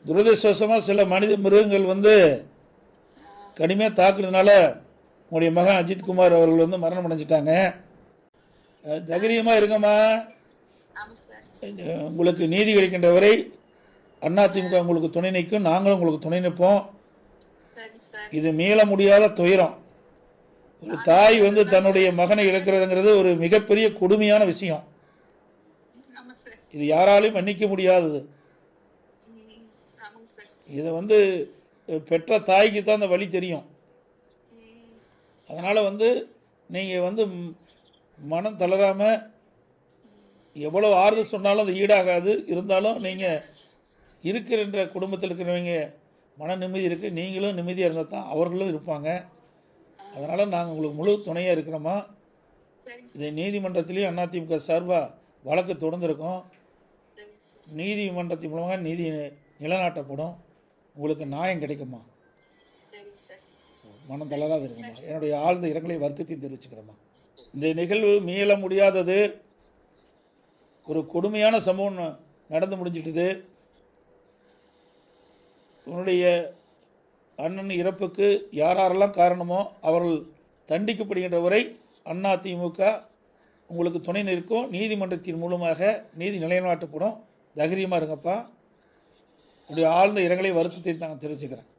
துரதிருஷ்டவசமாக சில மனித மிருகங்கள் வந்து கடுமையாக தாக்குறதுனால உங்களுடைய மகன் அஜித்குமார் அவர்கள் வந்து மரணம் அடைஞ்சிட்டாங்க. தைரியமாக இருங்கம்மா. உங்களுக்கு நீதி கிடைக்கின்ற வரை அதிமுக உங்களுக்கு துணை நிற்கும், நாங்களும் உங்களுக்கு துணை நிற்போம். இது மீள முடியாத துயரம். ஒரு தாய் வந்து தன்னுடைய மகனை இழக்கிறதுங்கிறது ஒரு மிகப்பெரிய கொடுமையான விஷயம். இது யாராலையும் மன்னிக்க முடியாதது. இதை வந்து பெற்ற தாய்க்கு தான் அந்த வழி தெரியும். அதனால வந்து நீங்க வந்து மனம் தளராம எவ்வளவு ஆறுதல் சொன்னாலும் அது ஈடாகாது. இருந்தாலும் நீங்க இருக்கிற குடும்பத்தில் இருக்கிறவங்க மன நிம்மதி இருக்கு, நீங்களும் நிம்மதியாக இருந்தால் தான் அவர்களும் இருப்பாங்க. அதனால நாங்கள் உங்களுக்கு முழு துணையாக இருக்கிறோமா. இதை நீதிமன்றத்திலேயும் அதிமுக சார்பாக வழக்கு தொடர்ந்துருக்கோம். நீதிமன்றத்தின் மூலமாக நீதி நிலநாட்டப்படும். உங்களுக்கு நியாயம் கிடைக்குமா. மனம் தளராது இருக்குமா. என்னுடைய ஆழ்ந்த இரங்கலை வருத்தத்தையும் தெரிவிச்சுக்கிறோமா. இந்த நிகழ்வு மீள முடியாதது. ஒரு கொடுமையான சம்பவம் நடந்து முடிஞ்சிட்டது. உன்னுடைய அண்ணன் இறப்புக்கு யாரெல்லாம் காரணமோ அவர்கள் தண்டிக்கப்படுகின்ற வரை அதிமுக உங்களுக்கு துணை நிற்கும். நீதிமன்றத்தின் மூலமாக நீதி நிலைநாட்டப்படும். தைரியமாக இருங்கப்பா. உடைய ஆழ்ந்த இரங்கலை வருத்தத்தை நான் தெரிவிச்சுக்கிறேன்.